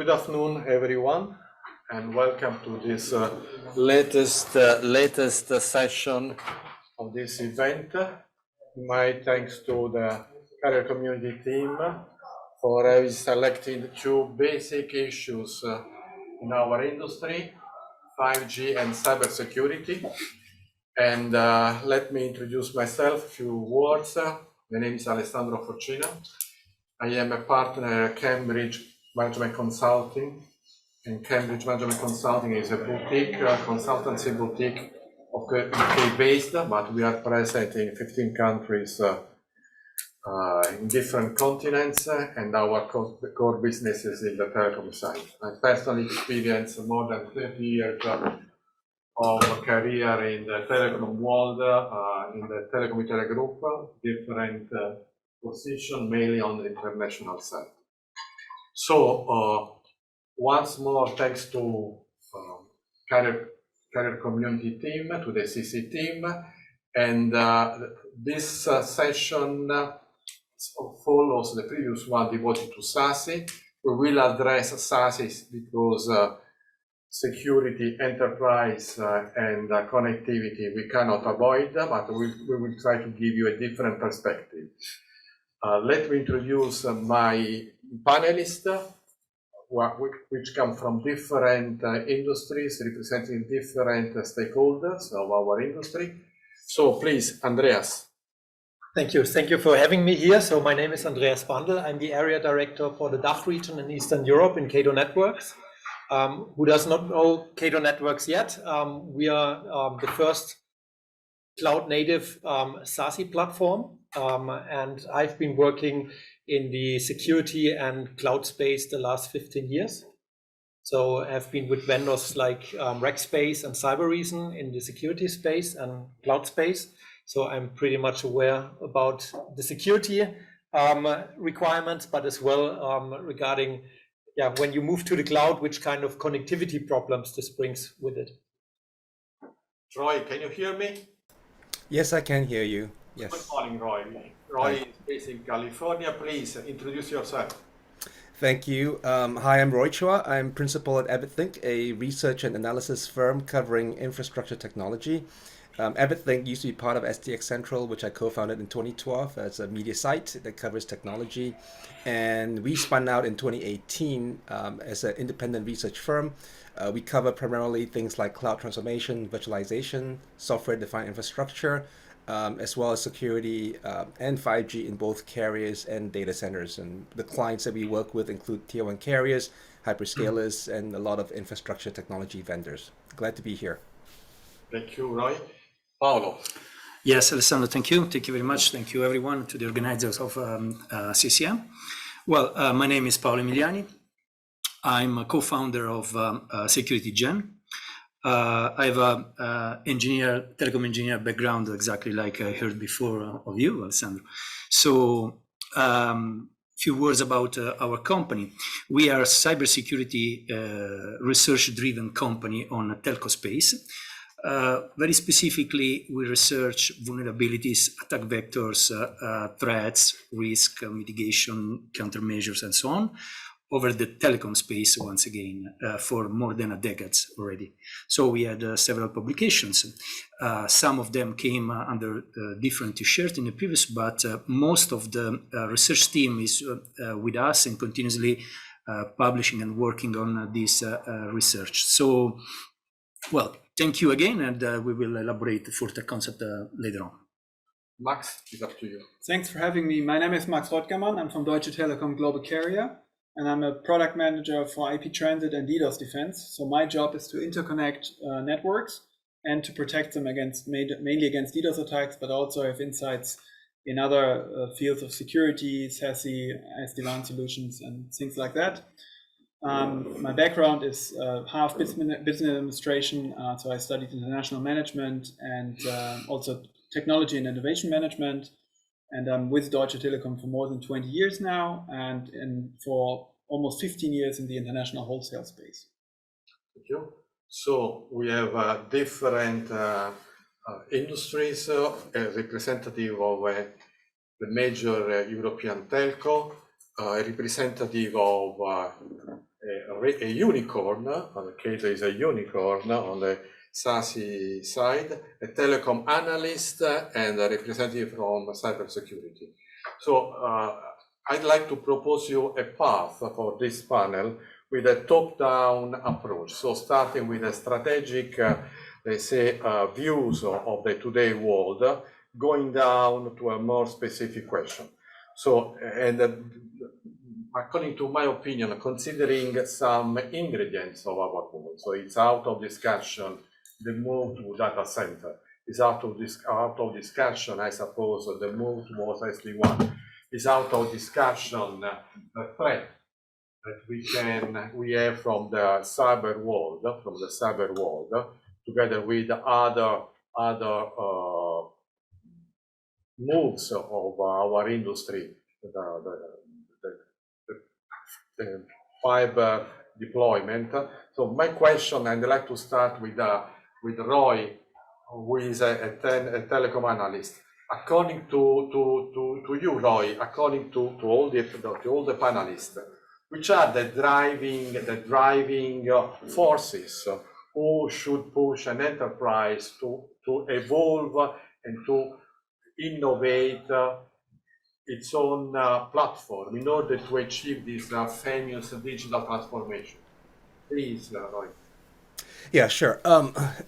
Good afternoon, everyone, and welcome to this latest session of this event. My thanks to the career community team for having selected two basic issues in our industry, 5G and cybersecurity. And let me introduce myself, a few words. My name is Alessandro Forcina. I am a partner at Cambridge Management Consulting, and Cambridge Management Consulting is a boutique, consultancy boutique, UK based, but we are present in 15 countries in different continents, and our core business is in the telecom side. I personally experienced more than 30 years of career in the telecom world, in the Telecom Italia Group, different position, mainly on the international side. So once more, thanks to career community team, to the CC team, and this session follows the previous one devoted to SASE. We will address SASE because security, enterprise, and connectivity we cannot avoid, but we will try to give you a different perspective. Let me introduce my panelists, which come from different industries, representing different stakeholders of our industry. So please, Andreas. Thank you. Thank you for having me here. So my name is Andreas Bandel. I'm the area director for the DACH region in Eastern Europe in Cato Networks. Who does not know Cato Networks yet? We are the first cloud-native SASE platform, and I've been working in the security and cloud space the last 15 years. So I've been with vendors like Rackspace and Cybereason in the security space and cloud space. So I'm pretty much aware about the security requirements, but as well regarding when you move to the cloud, which kind of connectivity problems this brings with it. Roy, can you hear me? Yes, I can hear you. Yes. Good morning, Roy. Roy is based in California. Please introduce yourself. Thank you. Hi, I'm Roy Chua. I'm principal at EbitThink, a research and analysis firm covering infrastructure technology. EbitThink used to be part of SDX Central, which I co-founded in 2012 as a media site that covers technology. And we spun out in 2018 as an independent research firm. We cover primarily things like cloud transformation, virtualization, software-defined infrastructure, as well as security and 5G in both carriers and data centers. And the clients that we work with include tier 1 carriers, hyperscalers, and a lot of infrastructure technology vendors. Glad to be here. Thank you, Roy. Paolo. Yes, Alessandro, thank you. Thank you very much. Thank you, everyone, to the organizers of CCM. Well, my name is Paolo Emiliani. I'm a co-founder of Security Gen. I have a telecom engineer background, exactly like I heard before of you, Alessandro. So, few words about our company. We are a cybersecurity research-driven company on a telco space. Very specifically, we research vulnerabilities, attack vectors, threats, risk mitigation, countermeasures, and so on, over the telecom space, once again, for more than a decade already. So we had several publications. Some of them came under different t-shirts in the previous, but most of the research team is with us and continuously publishing and working on this research. So, well, thank you again, and we will elaborate for the concept later on. Max, it's up to you. Thanks for having me. My name is Max Röttgermann. I'm from Deutsche Telekom Global Carrier, and I'm a product manager for IP Transit and DDoS defense. So my job is to interconnect networks and to protect them against mainly against DDoS attacks, but also have insights in other fields of security, SASE, SD-WAN solutions, and things like that. My background is half business administration, so I studied international management and also technology and innovation management. And I'm with Deutsche Telekom for more than 20 years now, and for almost 15 years in the international wholesale space. Thank you. So we have different industries, representative of the major European telco. a representative of a unicorn, in the case is a unicorn on the SASE side, a telecom analyst, and a representative from cybersecurity. So I'd like to propose you a path for this panel with a top-down approach. So starting with a strategic, let's say, views of the today world, going down to a more specific question. So, and according to my opinion, considering some ingredients of our world, so it's out of discussion the move to data center. It's out of discussion, I suppose, the move towards SD1. It's out of discussion the threat that we have from the cyber world, together with other moves of our industry, the fiber deployment. So my question, and I'd like to start with Roy, who is a telecom analyst. According to you, Roy, according to all the panelists, which are the driving forces who should push an enterprise to evolve and to innovate its own platform in order to achieve this famous digital transformation? Please, Roy. Yeah, sure.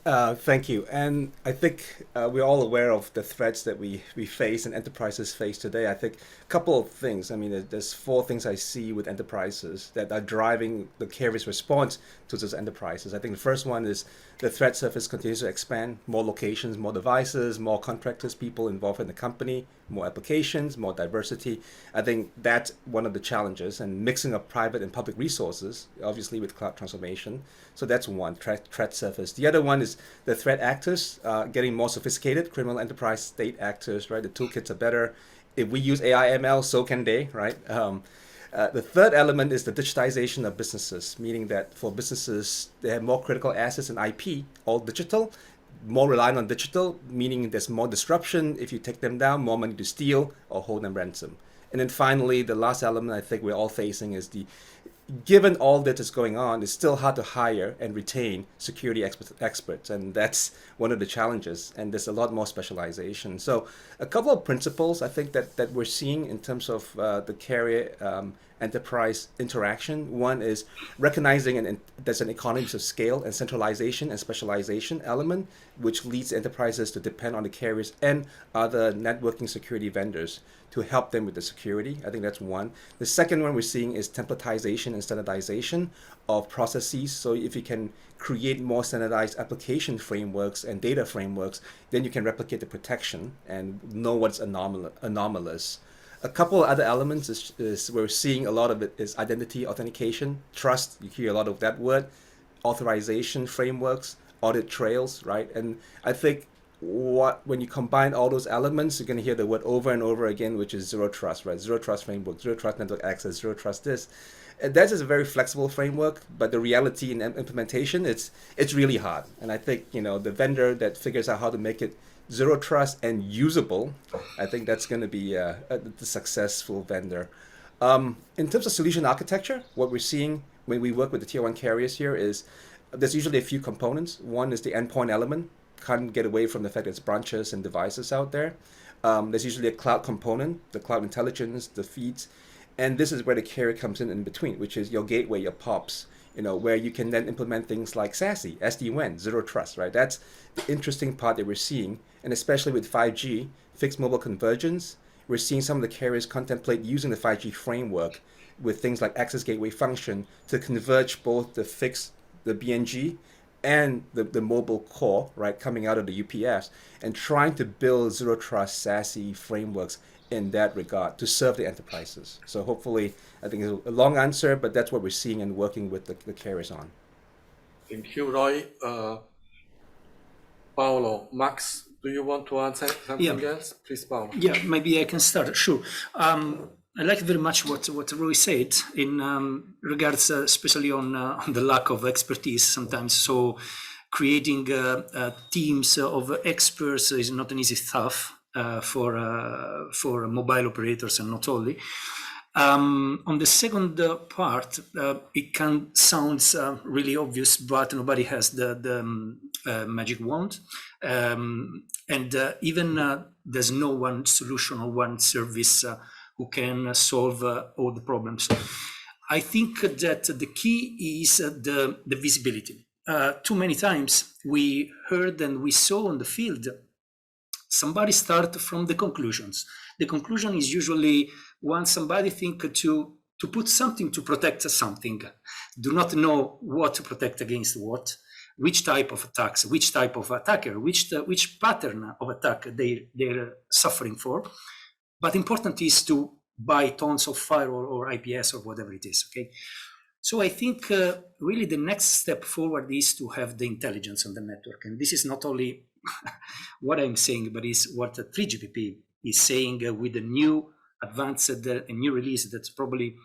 Thank you. And I think we're all aware of the threats that we face and enterprises face today. I think a couple of things. I mean, there's 4 things I see with enterprises that are driving the carrier's response to those enterprises. I think the first one is the threat surface continues to expand, more locations, more devices, more contractors, people involved in the company, more applications, more diversity. I think that's one of the challenges, and mixing of private and public resources, obviously with cloud transformation. So that's one, threat surface. The other one is the threat actors getting more sophisticated, criminal enterprise state actors, right? The toolkits are better. If we use AI, ML, so can they, right? The third element is the digitization of businesses, meaning that for businesses, they have more critical assets and IP, all digital, more reliant on digital, meaning there's more disruption. If you take them down, more money to steal or hold them ransom. And then finally, the last element I think we're all facing is given all that is going on, it's still hard to hire and retain security experts, and that's one of the challenges, and there's a lot more specialization. So a couple of principles I think that we're seeing in terms of the carrier enterprise interaction. One is recognizing there's an economies of scale and centralization and specialization element, which leads enterprises to depend on the carriers and other networking security vendors to help them with the security. I think that's one. The second one we're seeing is templatization and standardization of processes. So if you can create more standardized application frameworks and data frameworks, then you can replicate the protection and know what's anomalous. A couple of other elements is we're seeing a lot of it is identity authentication, trust. You hear a lot of that word, authorization frameworks, audit trails, right? And I think when you combine all those elements, you're going to hear the word over and over again, which is zero trust, right? Zero trust framework, zero trust network access, zero trust this. And that is a very flexible framework, but the reality in implementation, it's really hard. And I think the vendor that figures out how to make it zero trust and usable, I think that's going to be the successful vendor. In terms of solution architecture, what we're seeing when we work with the tier 1 carriers here is there's usually a few components. One is the endpoint element. Can't get away from the fact that it's branches and devices out there. There's usually a cloud component, the cloud intelligence, the feeds, and this is where the carrier comes in between, which is your gateway, your POPs, where you can then implement things like SASE, SD-WAN, zero trust, right? That's the interesting part that we're seeing, and especially with 5G, fixed mobile convergence, we're seeing some of the carriers contemplate using the 5G framework with things like access gateway function to converge both the fixed, the BNG, and the mobile core, right, coming out of the UPS, and trying to build zero trust SASE frameworks in that regard to serve the enterprises. So hopefully, I think it's a long answer, but that's what we're seeing and working with the carriers on. Thank you, Roy. Paolo, Max, do you want to answer something else? Please, Paolo. Yeah, maybe I can start. Sure. I like very much what Roy said in regards, especially on the lack of expertise sometimes. So creating teams of experts is not an easy stuff for mobile operators, and not only. On the second part, it can sound really obvious, but nobody has the magic wand. And even there's no one solution or one service who can solve all the problems. I think that the key is the visibility. Too many times we heard and we saw on the field, somebody start from the conclusions. The conclusion is usually when somebody think to put something to protect something, do not know what to protect against what, which type of attacks, which type of attacker, which pattern of attack they're suffering for. But important is to buy tons of firewall or IPS or whatever it is, okay? So I think really the next step forward is to have the intelligence on the network. And this is not only what I'm saying, but is what 3GPP is saying with the new advanced, a new release that's probably,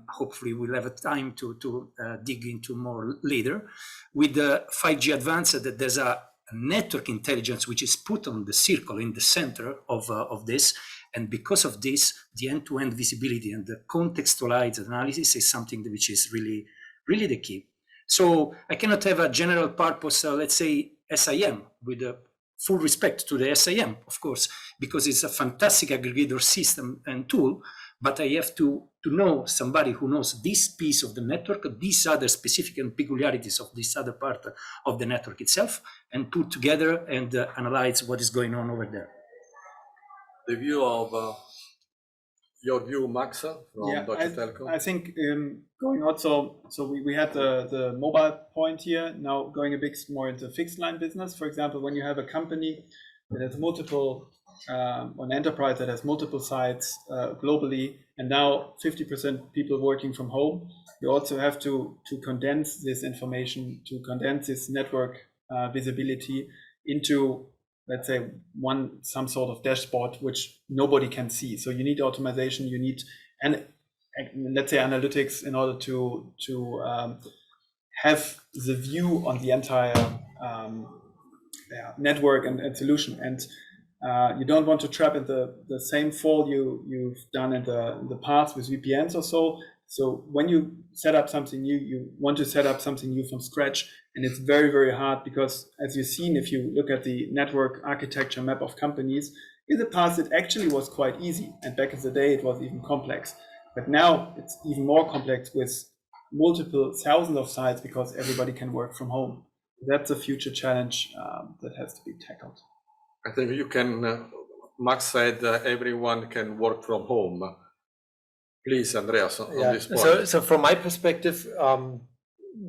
hopefully we'll have a time to dig into more later. With the 5G advanced, that there's a network intelligence which is put on the circle in the center of this. And because of this, the end-to-end visibility and the contextualized analysis is something which is really, really the key. So I cannot have a general purpose, let's say SIM, with full respect to the SIM, of course, because it's a fantastic aggregator system and tool, but I have to know somebody who knows this piece of the network, these other specific and peculiarities of this other part of the network itself, and put together and analyze what is going on over there. The view of your view, Max, from Deutsche Telekom. I think going also, so we had the mobile point here, now going a bit more into fixed line business. For example, when you have a company that has multiple, an enterprise that has multiple sites globally, and now 50% people working from home, you also have to condense this information, to condense this network visibility into, let's say, some sort of dashboard which nobody can see. So you need automation, you need, and let's say analytics in order to have the view on the entire network and solution. And you don't want to trap in the same fall you've done in the past with VPNs or so. So when you set up something new, you want to set up something new from scratch. And it's very, very hard because, as you've seen, if you look at the network architecture map of companies, in the past it actually was quite easy. And back in the day, it was even complex. But now it's even more complex with multiple thousands of sites because everybody can work from home. That's a future challenge that has to be tackled. I think you can, Max said everyone can work from home. Please, Andreas, on this point. So from my perspective,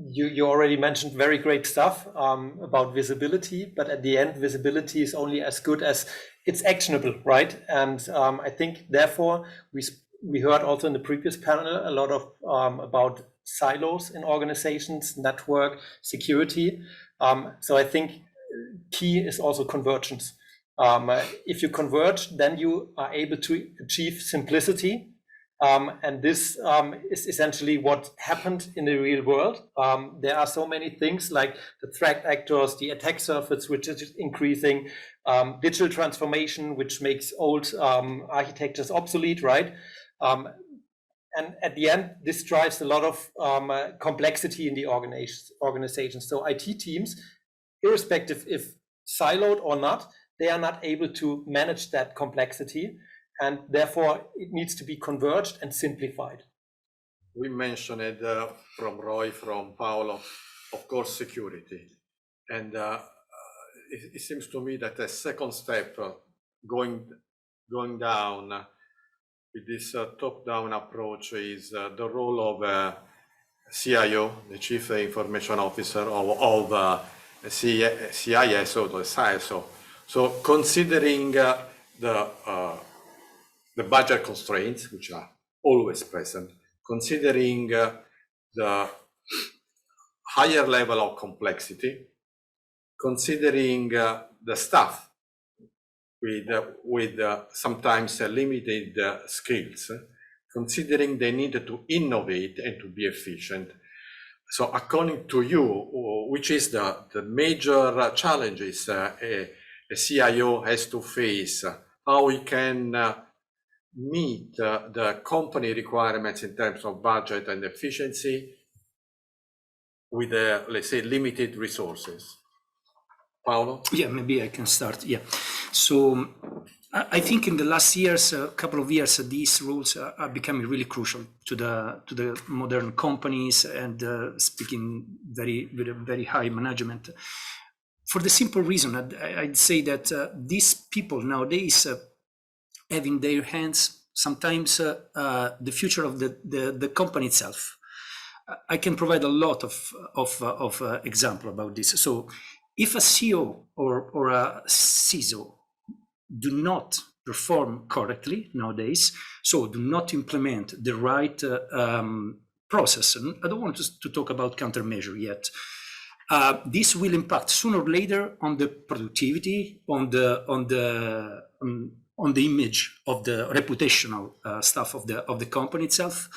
you already mentioned very great stuff about visibility, but at the end, visibility is only as good as it's actionable, right? And I think, therefore, we heard also in the previous panel a lot of about silos in organizations, network, security. So I think key is also convergence. If you converge, then you are able to achieve simplicity. And this is essentially what happened in the real world. There are so many things like the threat actors, the attack surface, which is increasing, digital transformation, which makes old architectures obsolete, right? And at the end, this drives a lot of complexity in the organization. So IT teams, irrespective if siloed or not, they are not able to manage that complexity. And therefore, it needs to be converged and simplified. We mentioned it from Roy, from Paolo, of course, security. And it seems to me that a second step going down with this top-down approach is the role of CIO, the Chief Information Officer of CISO, the CISO. So considering the budget constraints, which are always present, considering the higher level of complexity, considering the staff with sometimes limited skills, considering they need to innovate and to be efficient. So according to you, which is the major challenges a CIO has to face, how he can meet the company requirements in terms of budget and efficiency with, let's say, limited resources. Paolo? Yeah, maybe I can start. Yeah. So I think in the last years, a couple of years, these rules are becoming really crucial to the modern companies and speaking with a very high management. For the simple reason, I'd say that these people nowadays have in their hands sometimes the future of the company itself. I can provide a lot of example about this. So if a CEO or a CISO do not perform correctly nowadays, so do not implement the right process, and I don't want to talk about countermeasure yet, this will impact sooner or later on the productivity, on the image of the reputational stuff of the company itself,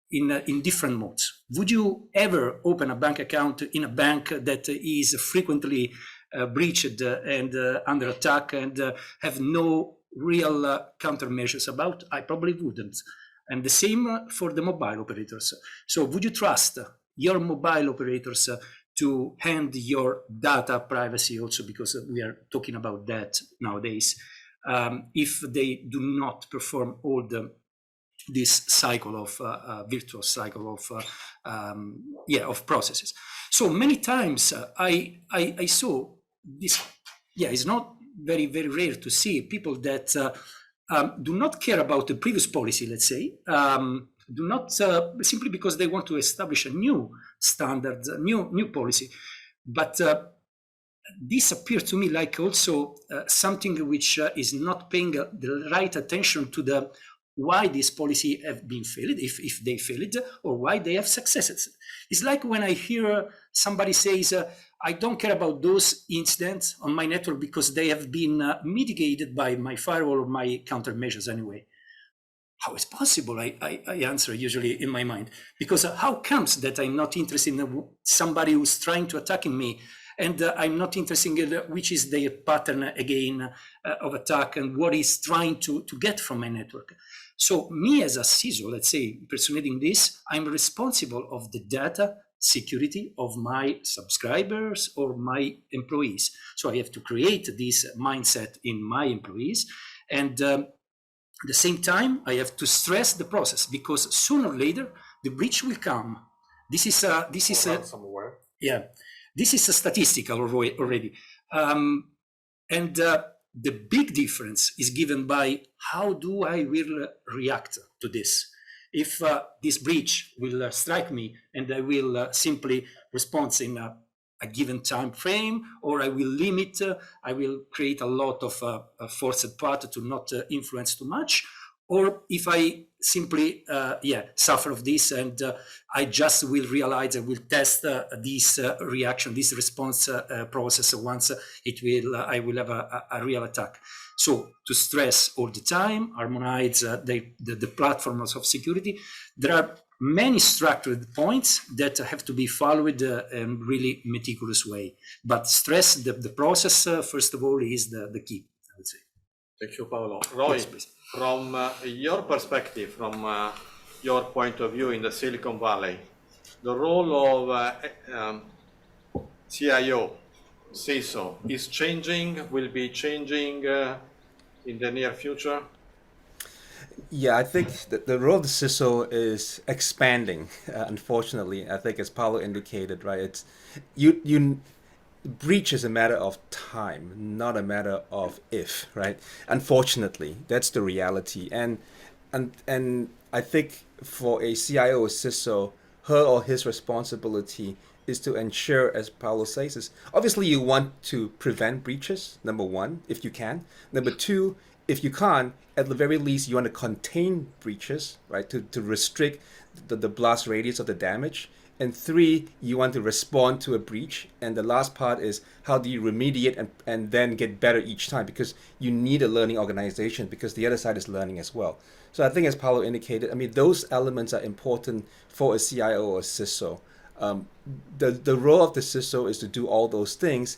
in different modes. Would you ever open a bank account in a bank that is frequently breached and under attack and have no real countermeasures about? I probably wouldn't. And the same for the mobile operators. So would you trust your mobile operators to hand your data privacy also, because we are talking about that nowadays, if they do not perform all this cycle of virtual cycle of processes? So many times I saw this. Yeah, it's not very rare to see people that do not care about the previous policy, let's say, do not simply because they want to establish a new standard, new policy, but this appears to me like also something which is not paying the right attention to the why this policy have been failed, if they failed, or why they have successes. It's like when I hear somebody says, I don't care about those incidents on my network because they have been mitigated by my firewall or my countermeasures anyway. How is possible? I answer usually in my mind, because how comes that I'm not interested in somebody who's trying to attacking me, and I'm not interested in which is their pattern again of attack and what is trying to get from my network. So me as a CISO, let's say, personating this, I'm responsible of the data security of my subscribers or my employees. So I have to create this mindset in my employees, and at the same time, I have to stress the process, because sooner or later the breach will come. This is somewhere. Yeah, this is a statistical already, and the big difference is given by how do I will react to this. If this breach will strike me and I will simply respond in a given time frame, or I will limit, I will create a lot of forced part to not influence too much, or if I simply suffer of this and I just will realize I will test this reaction, this response process once I will have a real attack. So to stress all the time, harmonize the platforms of security. There are many structured points that have to be followed in really meticulous way. But stress the process, first of all, is the key, I would say. Thank you, Paolo. Roy, Yes, from your perspective, from your point of view in the Silicon Valley, the role of CIO, CISO is changing, will be changing in the near future? Yeah, I think that the role of the CISO is expanding. Unfortunately, I think as Paolo indicated, right? It's you breach is a matter of time, not a matter of if, right? Unfortunately, that's the reality. And I think for a CIO or CISO, her or his responsibility is to ensure, as Paolo says, is obviously you want to prevent breaches, number one, if you can. Number two, if you can't, at the very least, you want to contain breaches, right? To restrict the blast radius of the damage. And three, you want to respond to a breach. And the last part is how do you remediate and then get better each time, because you need a learning organization, because the other side is learning as well. So I think as Paolo indicated, I mean, those elements are important for a CIO or CISO. The role of the CISO is to do all those things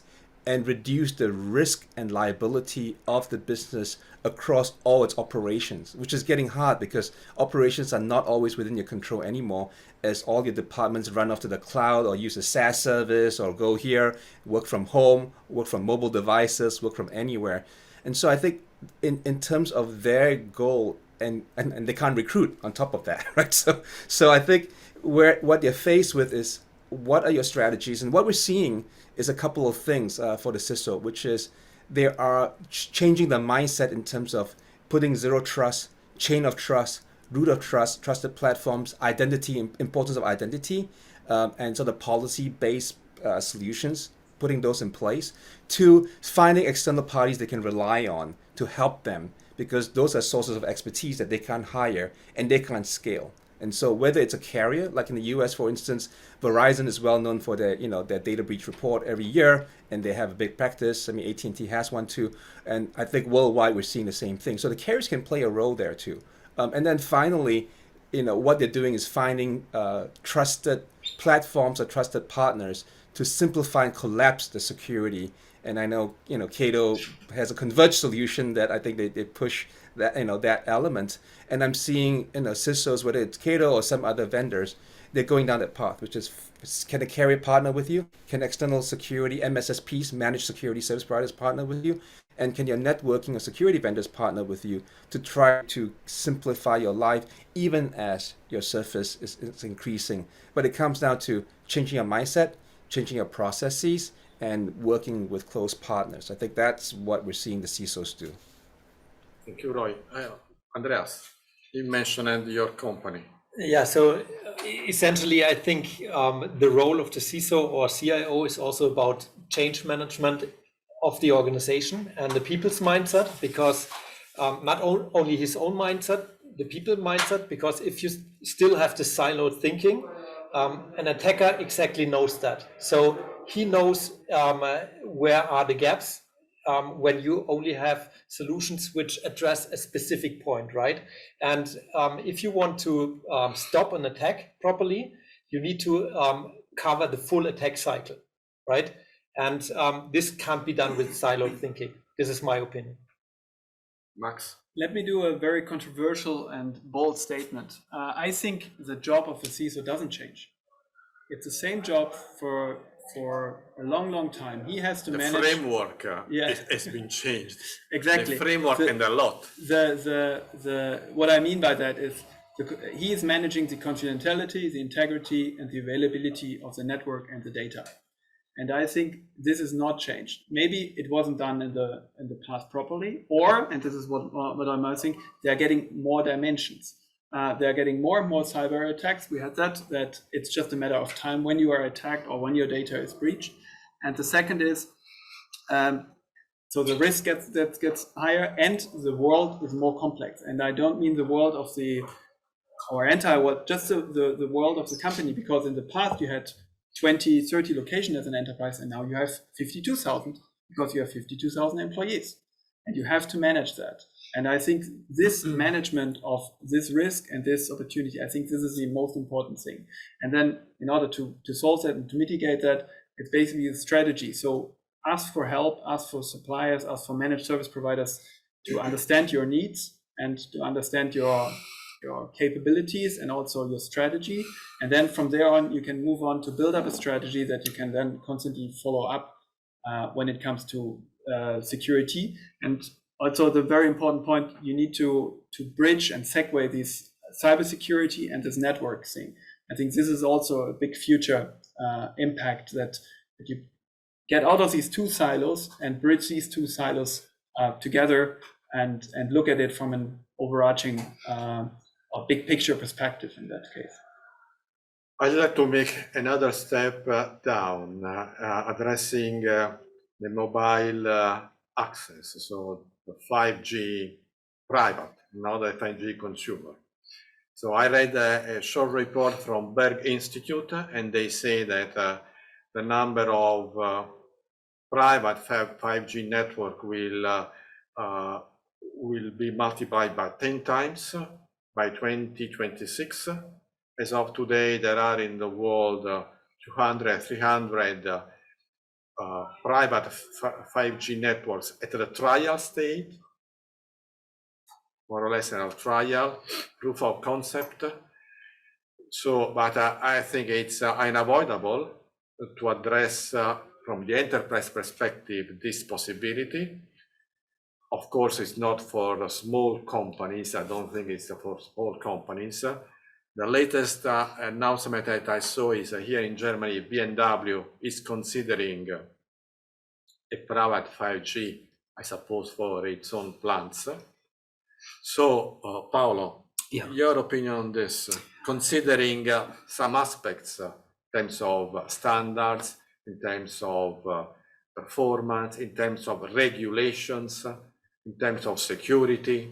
and reduce the risk and liability of the business across all its operations, which is getting hard because operations are not always within your control anymore, as all your departments run off to the cloud or use a SaaS service or go here, work from home, work from mobile devices, work from anywhere. And so I think in terms of their goal, and they can't recruit on top of that, right? So I think what they're faced with is, what are your strategies? And what we're seeing is a couple of things for the CISO, which is they are changing the mindset in terms of putting zero trust, chain of trust, root of trust, trusted platforms, identity, importance of identity, and sort of policy-based solutions, putting those in place, to finding external parties they can rely on to help them, because those are sources of expertise that they can't hire and they can't scale. And so whether it's a carrier, like in the US, for instance, Verizon is well known for their data breach report every year, and they have a big practice. I mean, AT&T has one too. And I think worldwide we're seeing the same thing. So the carriers can play a role there too. And then finally, what they're doing is finding trusted platforms or trusted partners to simplify and collapse the security. And I know, Cato has a converged solution that I think they push that, that element. And I'm seeing, CISOs, whether it's Cato or some other vendors, they're going down that path, which is, can a carrier partner with you? Can external security, MSSPs, managed security service providers, partner with you? And can your networking or security vendors partner with you to try to simplify your life, even as your surface is increasing? But it comes down to changing your mindset, changing your processes, and working with close partners. I think that's what we're seeing the CISOs do. Thank you, Roy. Andreas, you mentioned your company. Yeah, so essentially, I think the role of the CISO or CIO is also about change management of the organization and the people's mindset, because not only his own mindset, the people mindset, because if you still have the siloed thinking, an attacker exactly knows that. So he knows where are the gaps when you only have solutions which address a specific point, right? And if you want to stop an attack properly, you need to cover the full attack cycle, right? And this can't be done with siloed thinking. This is my opinion. Max? Let me do a very controversial and bold statement. I think the job of the CISO doesn't change. It's the same job for a long time. He has to manage. The framework has been changed. Exactly. The framework and a lot. What I mean by that is he is managing the confidentiality, the integrity, and the availability of the network and the data. And I think this is not changed. Maybe it wasn't done in the past properly, or, and this is what I might think, they are getting more dimensions. They are getting more and more cyber attacks. We had that it's just a matter of time when you are attacked or when your data is breached. And the second is, so the risk gets higher, and the world is more complex. And I don't mean the world of our entire world, just the world of the company, because in the past you had 20, 30 locations as an enterprise, and now you have 52,000 because you have 52,000 employees, and you have to manage that. And I think this management of this risk and this opportunity, I think this is the most important thing. And then in order to solve that and to mitigate that, it's basically a strategy. So ask for help, ask for suppliers, ask for managed service providers to understand your needs and to understand your capabilities and also your strategy. And then from there on, you can move on to build up a strategy that you can then constantly follow up when it comes to security. And also the very important point, you need to bridge and segue this cybersecurity and this network thing. I think this is also a big future impact that you get out of these two silos and bridge these two silos together and look at it from an overarching or big picture perspective in that case. I'd like to make another step down, addressing the mobile access, so the 5G private, not the 5G consumer. So I read a short report from Berg Institute, and they say that the number of private 5G network will be multiplied by 10 times by 2026. As of today, there are in the world 200, 300 private 5G networks at the trial stage, more or less in a trial, proof of concept. So, but I think it's unavoidable to address from the enterprise perspective this possibility. Of course, it's not for the small companies. I don't think it's for small companies. The latest announcement that I saw is here in Germany, BMW is considering a private 5G, I suppose, for its own plants. So, Paolo, your opinion on this, considering some aspects in terms of standards, in terms of performance, in terms of regulations, in terms of security?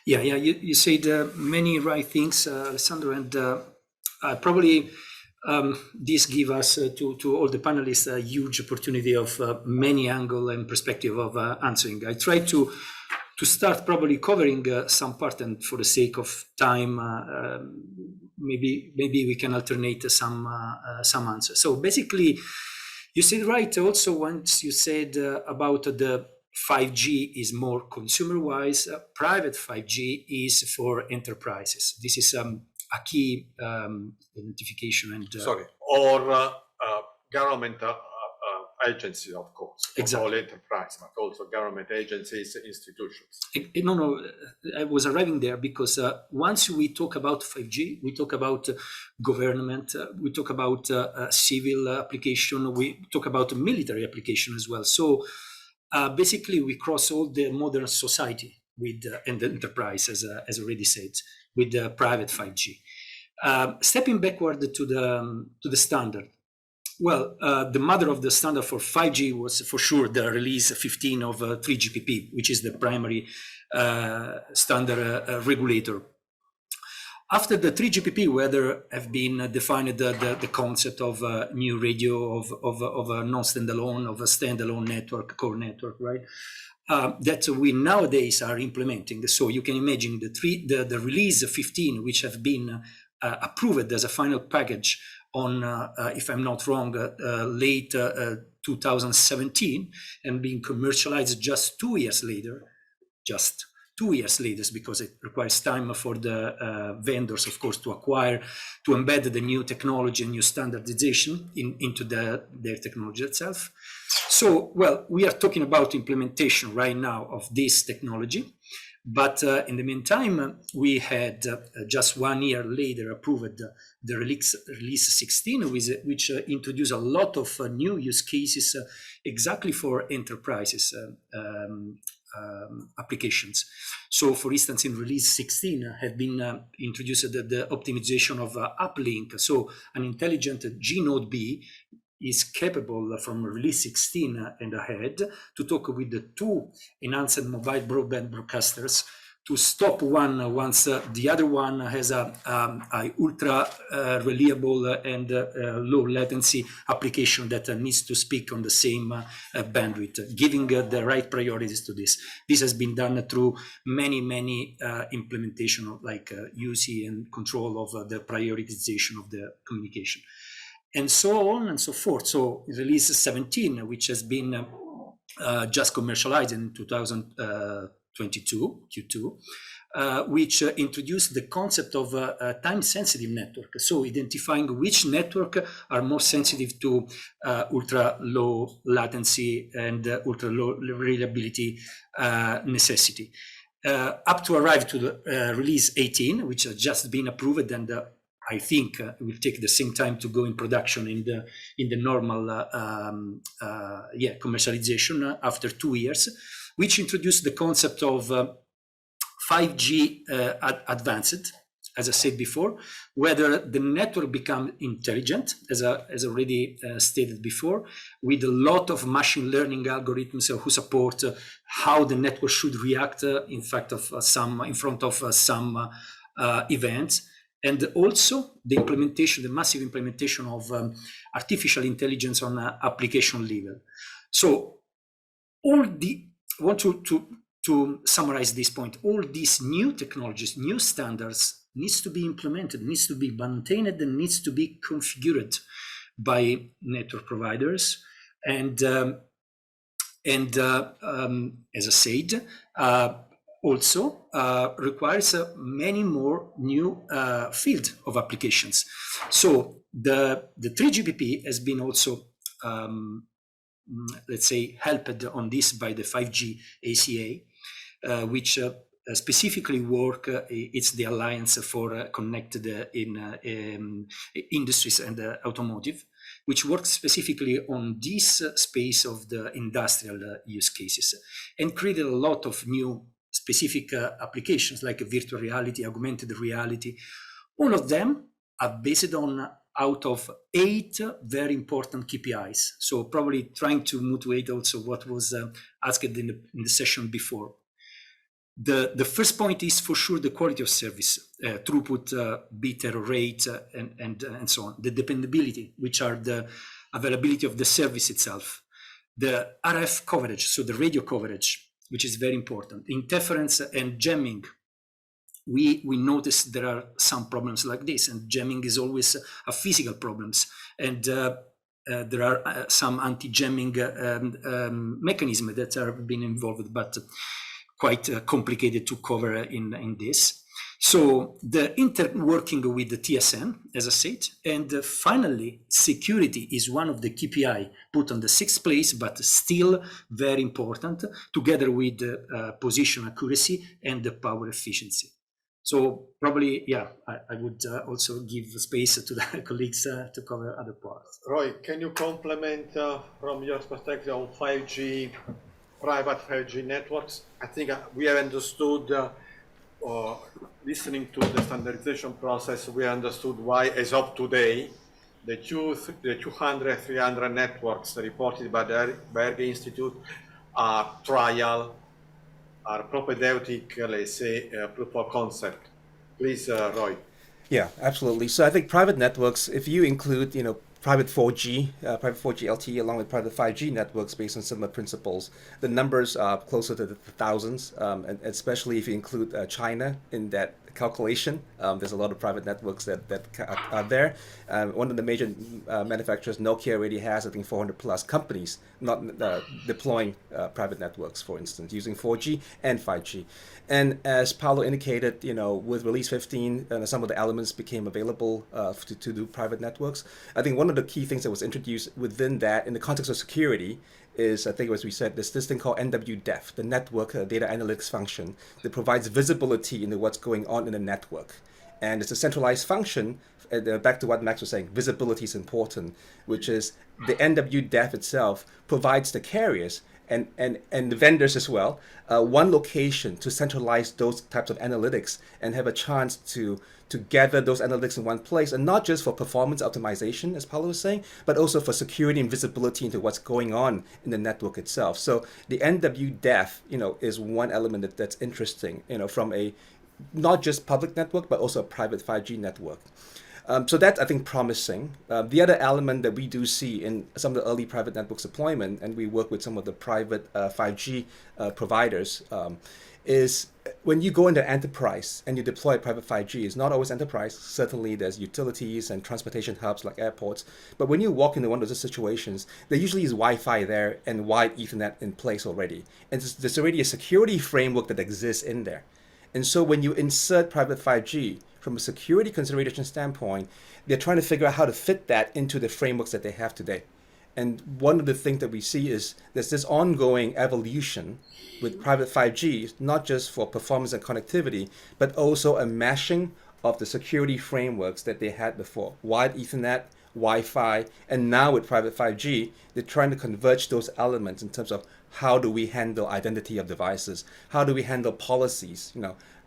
Yeah, you said many right things, Alessandro, and probably this gives us to all the panelists a huge opportunity of many angle and perspective of answering. I try to start probably covering some part, and for the sake of time, maybe we can alternate some answers. So basically, you said right also once you said about the 5G is more consumer-wise, private 5G is for enterprises. This is a key identification and or government agencies, of course, exactly. All enterprise, but also government agencies, institutions. No, I was arriving there because once we talk about 5G, we talk about government, we talk about civil application, we talk about military application as well. So basically, we cross all the modern society with and the enterprise, as already said, with the private 5G. Stepping backward to the standard. Well, the mother of the standard for 5G was for sure the release 15 of 3GPP, which is the primary standard regulator. After the 3GPP, where there have been defined the concept of a new radio, of a non-standalone, of a standalone network, core network, right? That we nowadays are implementing. So you can imagine the release 15, which have been approved as a final package on, if I'm not wrong, late 2017, and being commercialized just 2 years later, because it requires time for the vendors, of course, to acquire, to embed the new technology and new standardization into their technology itself. So, well, we are talking about implementation right now of this technology. But in the meantime, we had just 1 year later approved the release 16, which introduced a lot of new use cases exactly for enterprises applications. So, for instance, in release 16 have been introduced the optimization of uplink. So, an intelligent G-Node B is capable from release 16 and ahead to talk with the two enhanced mobile broadband broadcasters to stop one once the other one has a ultra reliable and low latency application that needs to speak on the same bandwidth, giving the right priorities to this. This has been done through many implementation of like UC and control of the prioritization of the communication, and so on and so forth. So release 17, which has been just commercialized in 2022, Q2, which introduced the concept of a time-sensitive network. So identifying which network are more sensitive to ultra-low latency and ultra-low reliability necessity. Up to arrive to the release 18, which has just been approved, and I think it will take the same time to go in production in the normal commercialization after 2 years, which introduced the concept of 5G advanced, as I said before, whether the network become intelligent, as already stated before, with a lot of machine learning algorithms who support how the network should react in front of some events. And also the massive implementation of artificial intelligence on application level. So I want to summarize this point. All these new technologies, new standards needs to be implemented, needs to be maintained, and needs to be configured by network providers. And as I said, also requires many more new field of applications. So the 3GPP has been also, let's say, helped on this by the 5G ACA, which specifically work, it's the Alliance for Connected in Industries and Automotive, which works specifically on this space of the industrial use cases and created a lot of new specific applications like virtual reality, augmented reality. All of them are based on out of 8 very important KPIs. So probably trying to motivate also what was asked in the session before. The first point is for sure the quality of service, throughput, bit error rate, and so on. The dependability, which are the availability of the service itself. The RF coverage, so the radio coverage, which is very important. Interference and jamming. We notice there are some problems like this, and jamming is always a physical problems. And there are some anti-jamming mechanisms that are being involved, but quite complicated to cover in this. So the interworking with the TSN, as I said, and finally, security is one of the KPI put on the 6th place, but still very important, together with position accuracy and the power efficiency. So probably, yeah, I would also give space to the colleagues to cover other parts. Roy, can you complement from your perspective on 5G, private 5G networks? I think we have understood, listening to the standardization process, we understood why, as of today, the 200, 300 networks reported by the Berge Institute are trial, are propedeutic, let's say, proof of concept. Please, Roy. Yeah, absolutely. So I think private networks, if you include, private 4G, private 4G LTE along with private 5G networks based on similar principles, the numbers are closer to the thousands, and especially if you include China in that calculation. There's a lot of private networks that are there. One of the major manufacturers, Nokia, already has, I think, 400 plus companies not deploying private networks, for instance, using 4G and 5G. And as Paolo indicated, with release 15, some of the elements became available to do private networks. I think one of the key things that was introduced within that, in the context of security, is, I think as we said, this thing called NWDEF, the network data analytics function that provides visibility into what's going on in the network. And it's a centralized function, back to what Max was saying, visibility is important, which is the NWDEF itself provides the carriers and the vendors as well, one location to centralize those types of analytics and have a chance to gather those analytics in one place, and not just for performance optimization, as Paolo was saying, but also for security and visibility into what's going on in the network itself. So the NWDEF, is one element that's interesting, from a not just public network, but also a private 5G network. So that's, I think, promising. The other element that we do see in some of the early private networks deployment, and we work with some of the private 5G providers, is when you go into enterprise and you deploy private 5G, it's not always enterprise. Certainly there's utilities and transportation hubs like airports. But when you walk into one of those situations, there usually is Wi-Fi there and wide Ethernet in place already. And there's already a security framework that exists in there. And so when you insert private 5G, from a security consideration standpoint, they're trying to figure out how to fit that into the frameworks that they have today. And one of the things that we see is there's this ongoing evolution with private 5G, not just for performance and connectivity, but also a mashing of the security frameworks that they had before. Wide Ethernet, Wi-Fi, and now with private 5G, they're trying to converge those elements in terms of how do we handle identity of devices? How do we handle policies?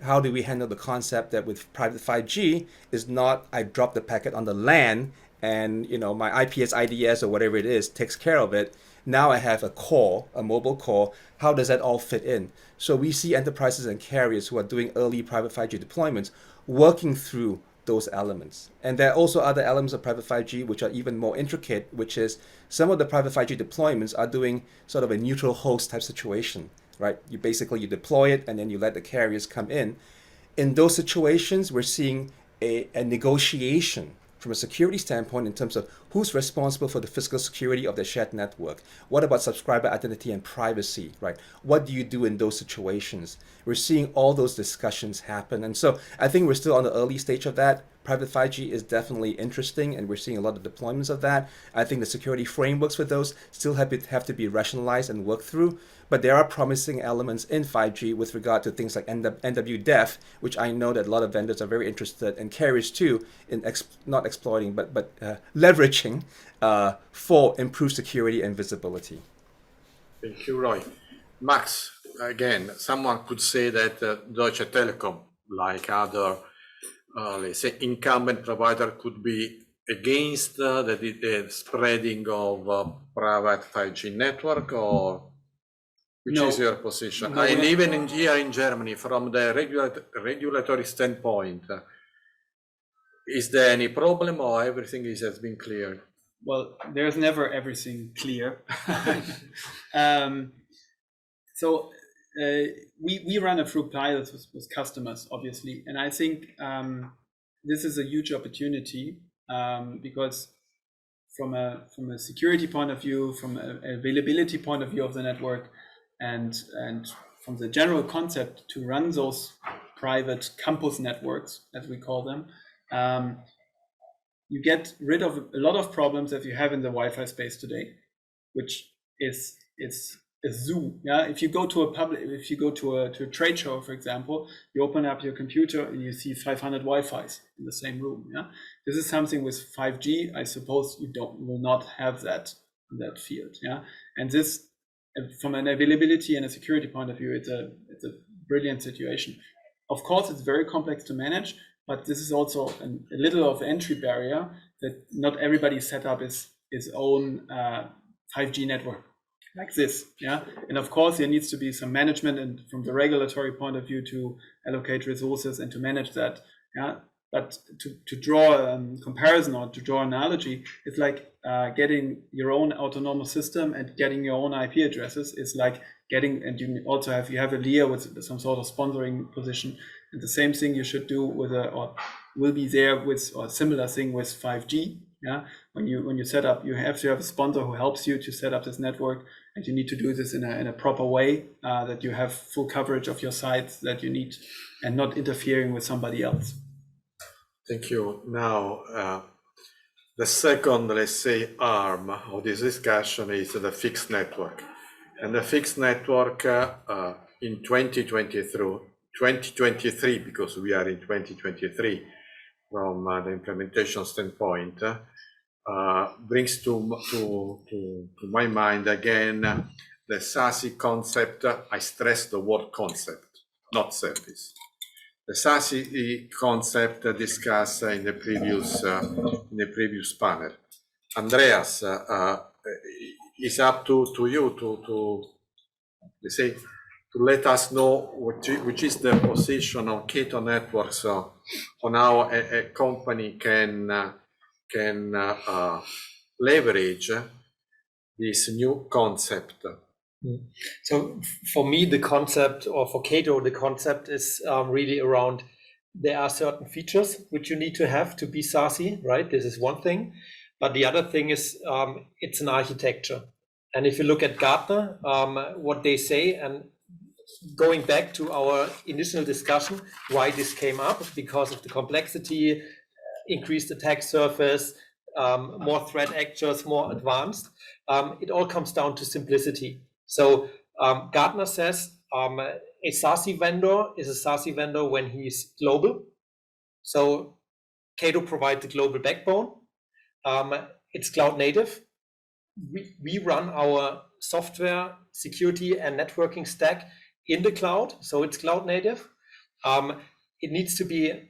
How do we handle the concept that with private 5G is not I drop the packet on the LAN and my IPS IDS or whatever it is takes care of it. Now I have a core, a mobile core. How does that all fit in? So we see enterprises and carriers who are doing early private 5G deployments working through those elements. And there are also other elements of private 5G which are even more intricate, which is some of the private 5G deployments are doing sort of a neutral host type situation, right? You deploy it and then you let the carriers come in. In those situations, we're seeing a negotiation from a security standpoint in terms of who's responsible for the physical security of the shared network. What about subscriber identity and privacy, right? What do you do in those situations? We're seeing all those discussions happen. And so I think we're still on the early stage of that. Private 5G is definitely interesting, and we're seeing a lot of deployments of that. I think the security frameworks for those still have to be rationalized and worked through, but there are promising elements in 5G with regard to things like NWDEF, which I know that a lot of vendors are very interested, and carriers too, in not exploiting, but leveraging for improved security and visibility. Thank you, Roy. Max, again, someone could say that Deutsche Telekom, like other let's say incumbent provider, could be against the spreading of private 5G network, or which is your position? No, and even here in Germany, from the regulatory standpoint, is there any problem, or everything has been cleared? Well, there's never everything clear. We run a few pilots with customers, obviously, and I think this is a huge opportunity because from a security point of view, from an availability point of view of the network, and from the general concept to run those private campus networks, as we call them, you get rid of a lot of problems that you have in the Wi-Fi space today, which is a zoo. Yeah, if you go to a trade show, for example, you open up your computer and you see 500 Wi-Fis in the same room. Yeah, this is something with 5G. I suppose you will not have that in that field. Yeah, and this, from an availability and a security point of view, it's a brilliant situation. Of course, it's very complex to manage, but this is also a little of entry barrier that not everybody set up his own 5G network like this. Yeah, and of course there needs to be some management, and from the regulatory point of view, to allocate resources and to manage that. Yeah, but to draw a comparison or to draw an analogy, it's like getting your own autonomous system and getting your own IP addresses is like getting, and you also have a LEA with some sort of sponsoring position, and the same thing you should do with or will be there with, or similar thing with 5G. Yeah, when you set up, you have to have a sponsor who helps you to set up this network, and you need to do this in a proper way that you have full coverage of your sites that you need, and not interfering with somebody else. Thank you. Now, the second, let's say, arm of this discussion is the fixed network. And the fixed network in 2023, because we are in 2023, from the implementation standpoint, brings to my mind again the SASE concept. I stress the word concept, not service. The SASE concept discussed in the previous panel. Andreas, it's up to you to let's say, to let us know which is the position of Cato Networks on how a company can leverage this new concept. So for me, the concept, or for Cato, the concept is really around, there are certain features which you need to have to be SASE, right? This is one thing. But the other thing is it's an architecture. And if you look at Gartner, what they say, and going back to our initial discussion, why this came up, because of the complexity, increased attack surface, more threat actors, more advanced. It all comes down to simplicity. So Gartner says a SASE vendor is a SASE vendor when he's global. So Cato provides the global backbone. It's cloud native. We run our software, security, and networking stack in the cloud, so it's cloud native. It needs to be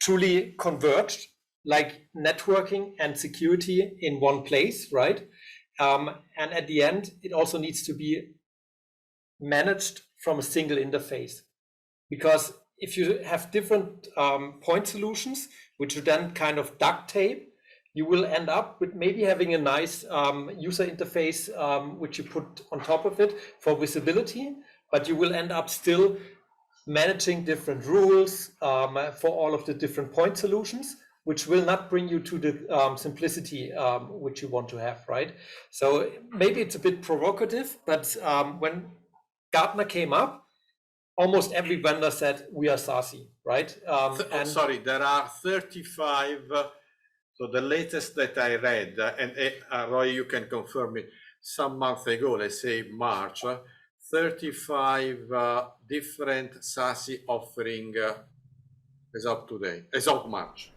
truly converged, like networking and security in one place, right? And at the end, it also needs to be managed from a single interface, because if you have different point solutions, which you then kind of duct tape, you will end up with maybe having a nice user interface which you put on top of it for visibility, but you will end up still managing different rules for all of the different point solutions, which will not bring you to the simplicity which you want to have, right? So maybe it's a bit provocative, but when Gartner came up, almost every vendor said we are SASE, right? Sorry, there are 35. So the latest that I read, and Roy, you can confirm me, some months ago, let's say March, 35 different SASE offering as of today, as of March.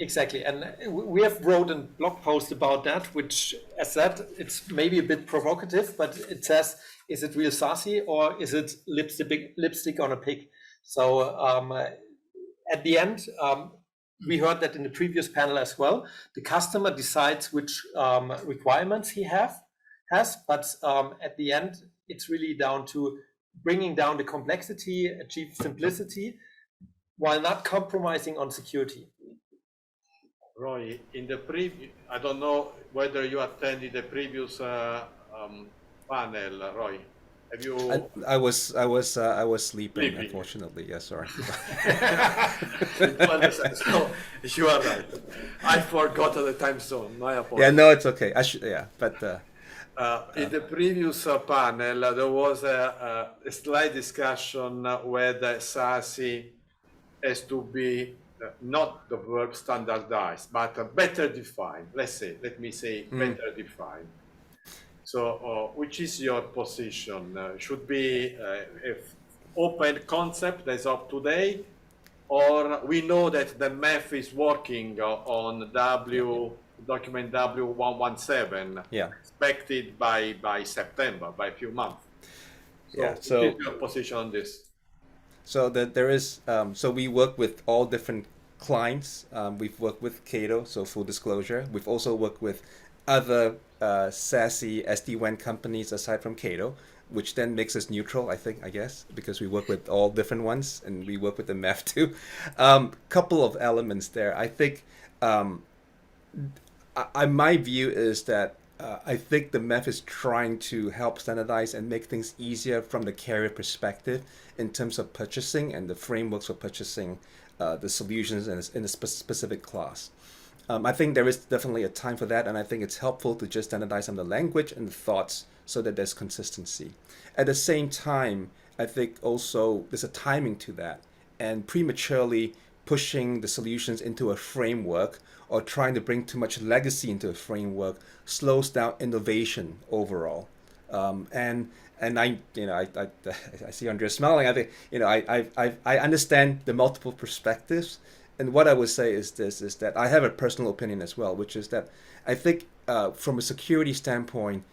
Exactly, and we have wrote a blog post about that, which, as said, it's maybe a bit provocative, but it says, is it real SASE or is it lipstick on a pig? So at the end, we heard that in the previous panel as well, the customer decides which requirements he has, but at the end, it's really down to bringing down the complexity, achieve simplicity, while not compromising on security. Roy, in the previous, I don't know whether you attended the previous panel, Roy. Have you? I was sleeping, unfortunately. Yes, sorry. So, you are right. I forgot the time zone. My apologies. Yeah, no, it's okay. I should, yeah, but. In the previous panel, there was a slight discussion whether SASE has to be not the word standardized, but better defined. Let me say better defined. So, which is your position? Should be if open concept as of today, or we know that the MEF is working on document W117, expected by September, by a few months. So, what is your position on this? So that there is, so we work with all different clients. We've worked with Cato, so full disclosure. We've also worked with other SASE SD-WAN companies aside from Cato, which then makes us neutral, I guess, because we work with all different ones and we work with the MEF too. Couple of elements there. I think my view is that I think the MEF is trying to help standardize and make things easier from the carrier perspective in terms of purchasing and the frameworks for purchasing the solutions in a specific class. I think there is definitely a time for that, and I think it's helpful to just standardize on the language and the thoughts so that there's consistency. At the same time, I think also there's a timing to that, and prematurely pushing the solutions into a framework or trying to bring too much legacy into a framework slows down innovation overall. And I see Andrea smiling. I think I understand the multiple perspectives, and what I would say is this: is that I have a personal opinion as well, which is that I think from a security standpoint,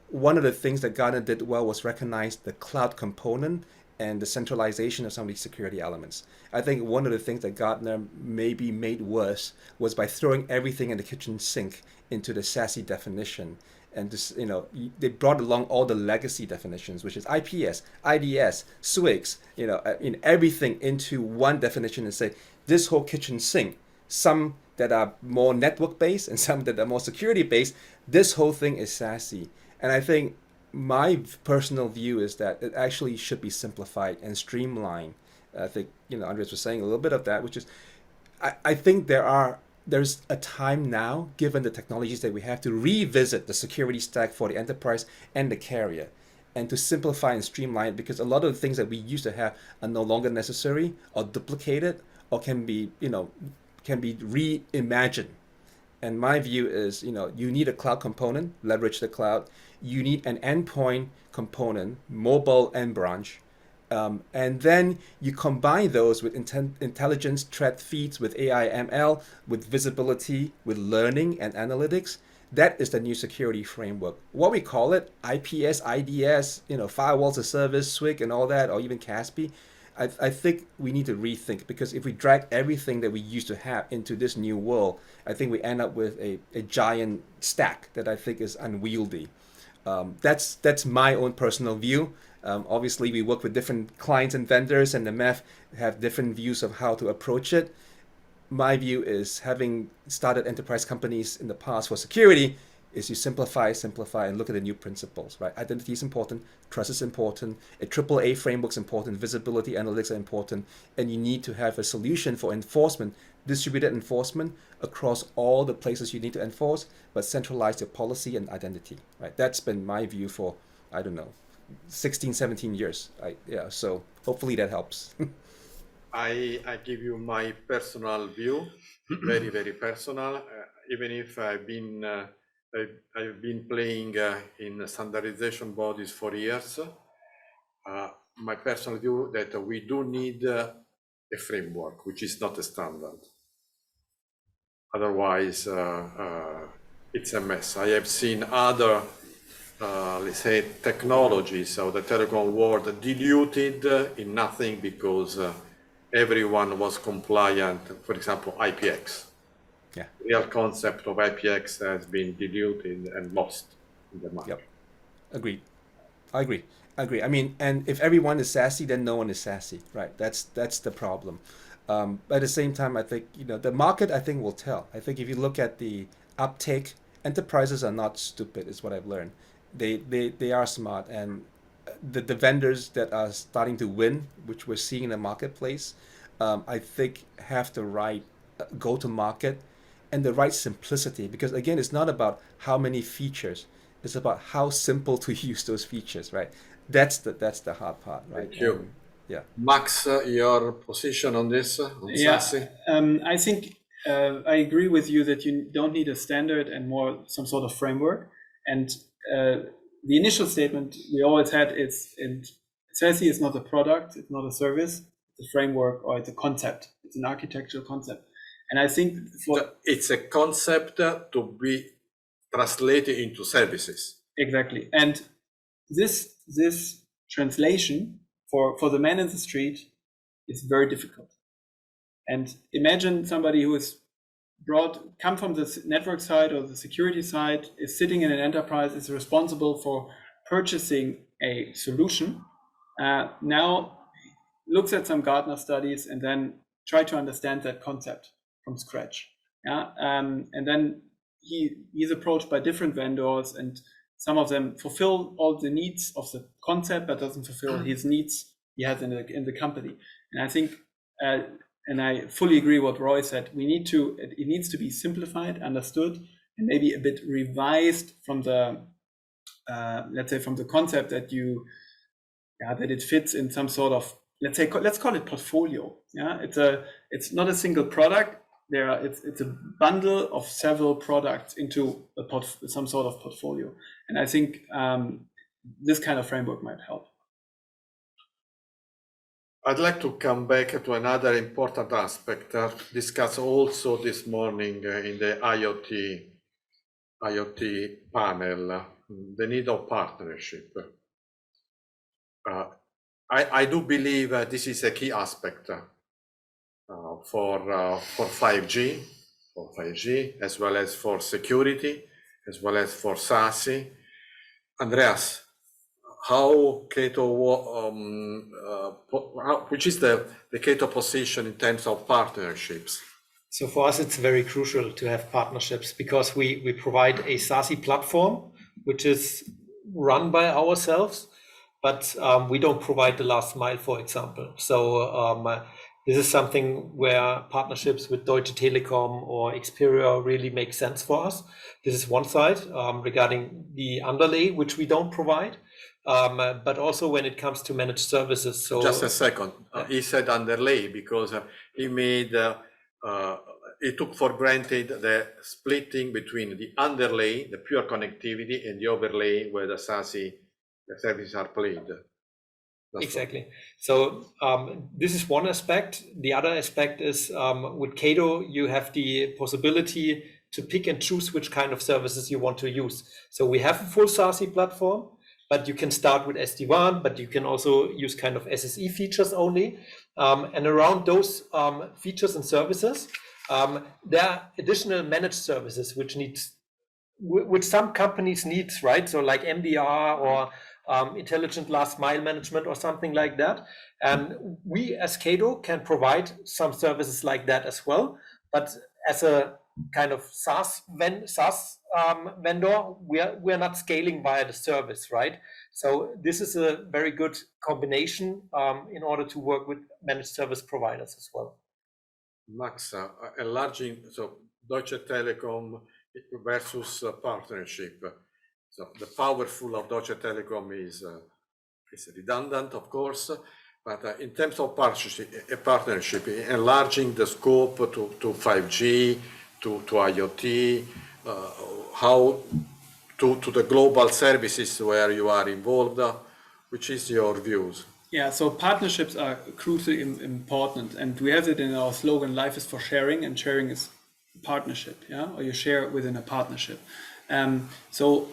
one of the things that Gartner did well was recognize the cloud component and the centralization of some of these security elements. I think one of the things that Gartner maybe made worse was by throwing everything in the kitchen sink into the SASE definition. And this, they brought along all the legacy definitions, which is IPS, IDS, SWIGs, in everything into one definition and say, this whole kitchen sink, some that are more network based and some that are more security based, this whole thing is SASE. And I think my personal view is that it actually should be simplified and streamlined. I think, Andreas was saying a little bit of that, which is, I think there's a time now, given the technologies that we have, to revisit the security stack for the enterprise and the carrier, and to simplify and streamline it, because a lot of the things that we used to have are no longer necessary or duplicated or can be reimagined. And my view is, you need a cloud component, leverage the cloud. You need an endpoint component, mobile and branch. And then you combine those with intelligence, threat feeds, with AI, ML, with visibility, with learning and analytics. That is the new security framework. What we call it, IPS, IDS, firewalls as a service, SWIG and all that, or even CASB, I think we need to rethink, because if we drag everything that we used to have into this new world, I think we end up with a giant stack that I think is unwieldy. That's my own personal view. Obviously, we work with different clients and vendors, and the MEF have different views of how to approach it. My view is, having started enterprise companies in the past for security, is you simplify, and look at the new principles, right? Identity is important, trust is important, a AAA framework is important, visibility analytics are important, and you need to have a solution for enforcement, distributed enforcement across all the places you need to enforce, but centralize your policy and identity, right? That's been my view for, I don't know, 16, 17 years. So hopefully that helps. I give you my personal view, very, very personal. Even if I've been playing in standardization bodies for years, my personal view that we do need a framework, which is not a standard. Otherwise, it's a mess. I have seen other, let's say, technologies of the telecom world diluted in nothing because everyone was compliant. For example, IPX. Yeah. The real concept of IPX has been diluted and lost in the market. Yep. I agree. I mean, and if everyone is SASE, then no one is SASE, right? That's the problem. But at the same time, I think, the market, I think, will tell. I think if you look at the uptake, enterprises are not stupid, is what I've learned. They are smart, and the vendors that are starting to win, which we're seeing in the marketplace, I think have the right go-to-market and the right simplicity. Because again, it's not about how many features, it's about how simple to use those features, right? That's the hard part, right? Thank you. Yeah. Max, your position on this? SASE? I think I agree with you that you don't need a standard and more some sort of framework. And the initial statement we always had is, SASE is not a product, it's not a service, it's a framework or it's a concept. It's an architectural concept. And I think it's a concept to be translated into services. Exactly. And this translation for the man in the street is very difficult. And imagine somebody who is come from the network side or the security side, is sitting in an enterprise, is responsible for purchasing a solution, now looks at some Gartner studies and then try to understand that concept from scratch. And then he's approached by different vendors, and some of them fulfill all the needs of the concept, but doesn't fulfill his needs he has in the company. And I think, and I fully agree what Roy said, it needs to be simplified, understood, and maybe a bit revised from the, let's say, from the concept that that it fits in some sort of, let's call it portfolio. Yeah, it's not a single product. It's a bundle of several products into some sort of portfolio. And I think this kind of framework might help. I'd like to come back to another important aspect discussed also this morning in the IoT panel, the need of partnership. I do believe this is a key aspect for 5G, as well as for security, as well as for SASE. Andreas, how Cato, which is the Cato position in terms of partnerships? So for us, it's very crucial to have partnerships because we provide a SASE platform, which is run by ourselves, but we don't provide the last mile, for example. So this is something where partnerships with Deutsche Telekom or Xperia really make sense for us. This is one side regarding the underlay, which we don't provide, but also when it comes to managed services. So just a second, he said underlay because he made, he took for granted the splitting between the underlay, the pure connectivity, and the overlay where the SASE services are played. Exactly. So this is one aspect. The other aspect is with Cato, you have the possibility to pick and choose which kind of services you want to use. So we have a full SASE platform, but you can start with SD-WAN, but you can also use kind of SSE features only. And around those features and services, there are additional managed services which some companies need, right? So like MDR or intelligent last mile management or something like that. We as Cato can provide some services like that as well, but as a kind of SaaS vendor, we're not scaling via the service, right? So this is a very good combination in order to work with managed service providers as well. Max, enlarging, so Deutsche Telekom versus partnership. So the powerful of Deutsche Telekom is redundant, of course, but in terms of partnership, enlarging the scope to 5G, to IoT, how to the global services where you are involved, which is your views? Yeah, so partnerships are crucially important, and we have it in our slogan, life is for sharing, and sharing is partnership, yeah, or you share within a partnership. So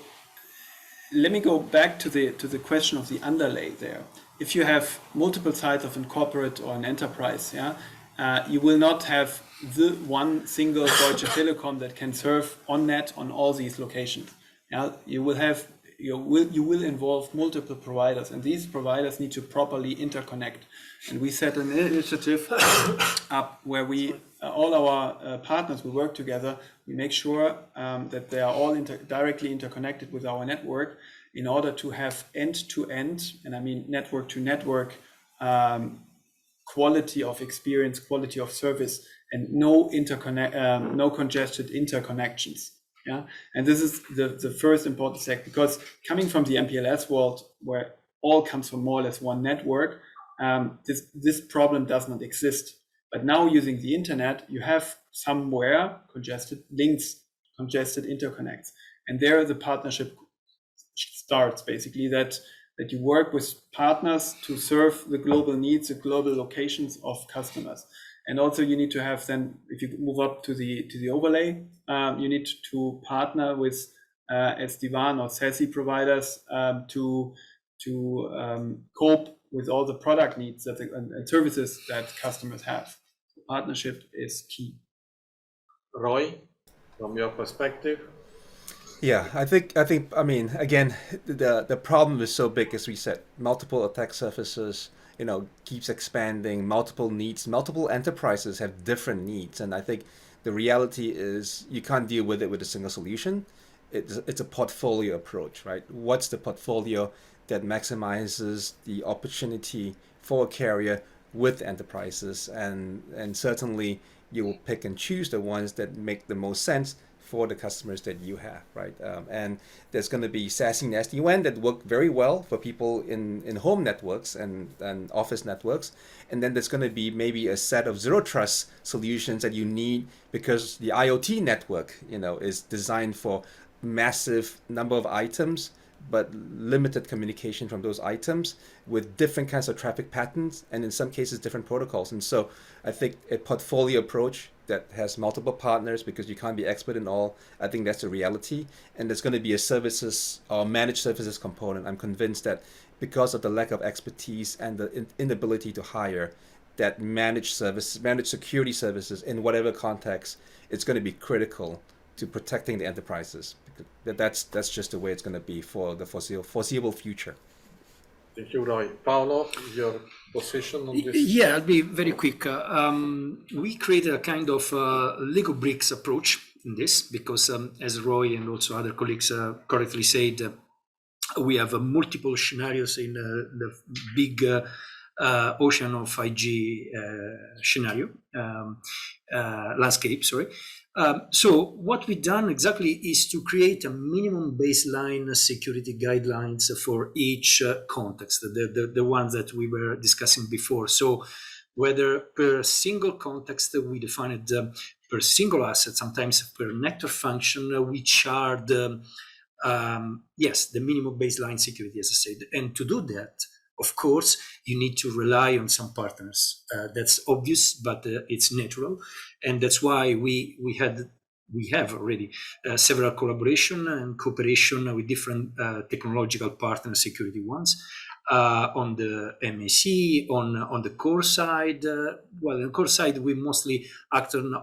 let me go back to the question of the underlay there. If you have multiple sides of a corporate or an enterprise, yeah, you will not have the one single Deutsche Telekom that can serve on net on all these locations. Yeah, you will involve multiple providers, and these providers need to properly interconnect. And we set an initiative up where we all our partners, we work together. We make sure that they are all directly interconnected with our network in order to have end-to-end, and I mean network-to-network quality of experience, quality of service, and no congested interconnections. Yeah, and this is the first important step, because coming from the MPLS world, where all comes from more or less one network, this problem does not exist. But now using the internet, you have somewhere congested links, congested interconnects, and there the partnership starts, basically that you work with partners to serve the global needs, the global locations of customers. And also you need to have then, if you move up to the overlay, you need to partner with SD-WAN or SASE providers to cope with all the product needs and services that customers have. Partnership is key. Roy, from your perspective? Yeah, I think I mean, again, the problem is so big, as we said, multiple attack surfaces, keeps expanding, multiple needs, multiple enterprises have different needs, and I think the reality is you can't deal with it with a single solution. It's a portfolio approach, right? What's the portfolio that maximizes the opportunity for a carrier with enterprises, and certainly you will pick and choose the ones that make the most sense for the customers that you have, right? And there's going to be SASE and SD-WAN that work very well for people in home networks and office networks. And then there's going to be maybe a set of zero trust solutions that you need because the IoT network, is designed for massive number of items, but limited communication from those items with different kinds of traffic patterns, and in some cases different protocols. And so I think a portfolio approach that has multiple partners, because you can't be expert in all, I think that's the reality. And there's going to be a services or managed services component. I'm convinced that because of the lack of expertise and the inability to hire, that managed security services in whatever context, it's going to be critical to protecting the enterprises. That's just the way it's going to be for the foreseeable future. Thank you, Roy. Paolo, your position on this? Yeah, I'll be very quick. We created a kind of Lego bricks approach in this because, as Roy and also other colleagues correctly said, we have multiple scenarios in the big ocean of 5G scenario landscape. Sorry. So what we've done exactly is to create a minimum baseline security guidelines for each context, the ones that we were discussing before. So whether per single context we define it per single asset, sometimes per network function, which are the minimum baseline security, as I said. And to do that, of course, you need to rely on some partners. That's obvious, but it's natural, and that's why we have already several collaboration and cooperation with different technological partners, security ones. on the MAC, on the core side. Well, on the core side, we mostly act on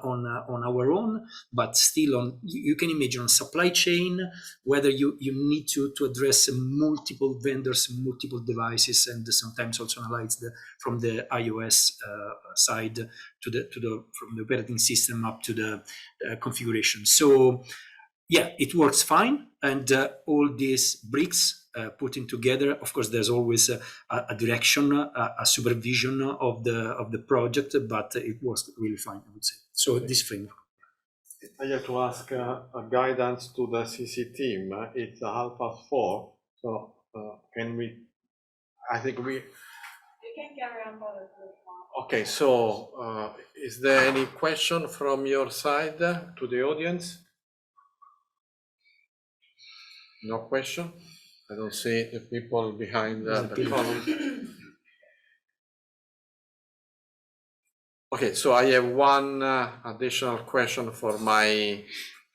our own, but still you can imagine on supply chain, whether you need to address multiple vendors, multiple devices, and sometimes also analyze from the iOS side from the operating system up to the configuration. So yeah, it works fine, and all these bricks putting together. Of course, there's always a direction, a supervision of the project, but it works really fine, I would say. So this framework. I have to ask a guidance to the CC team. It's 4:30, so can we? I think we. You can carry on, brother. Okay, so is there any question from your side to the audience? No question? I don't see the people behind the column. Okay, so I have one additional question for my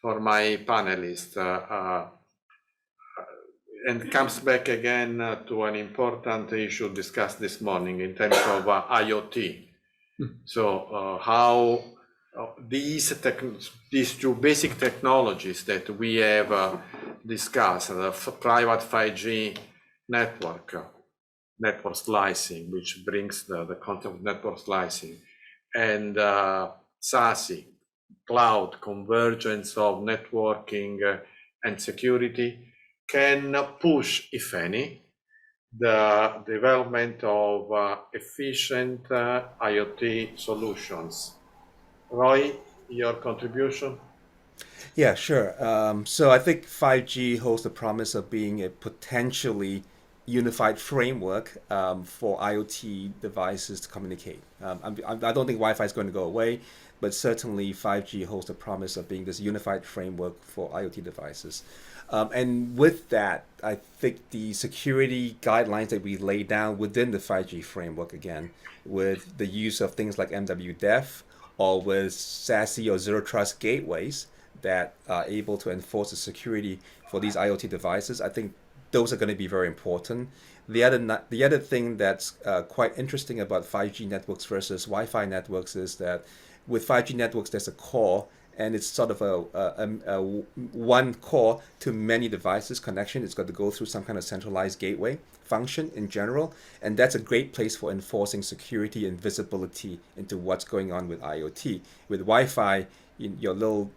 panelist, and comes back again to an important issue discussed this morning in terms of IoT. So how these two basic technologies that we have discussed, the private 5G network slicing, which brings the concept of network slicing, and SASE, cloud convergence of networking and security, can push, if any, the development of efficient IoT solutions. Roy, your contribution? Yeah, sure. So I think 5G holds the promise of being a potentially unified framework for IoT devices to communicate. I don't think Wi-Fi is going to go away, but certainly 5G holds the promise of being this unified framework for IoT devices. And with that, I think the security guidelines that we lay down within the 5G framework, again, with the use of things like MWDEF or with SASE or Zero Trust gateways that are able to enforce the security for these IoT devices, I think those are going to be very important. The other thing that's quite interesting about 5G networks versus Wi-Fi networks is that with 5G networks, there's a core, and it's sort of a one core to many devices connection. It's got to go through some kind of centralized gateway function in general, and that's a great place for enforcing security and visibility into what's going on with IoT. With Wi-Fi, your little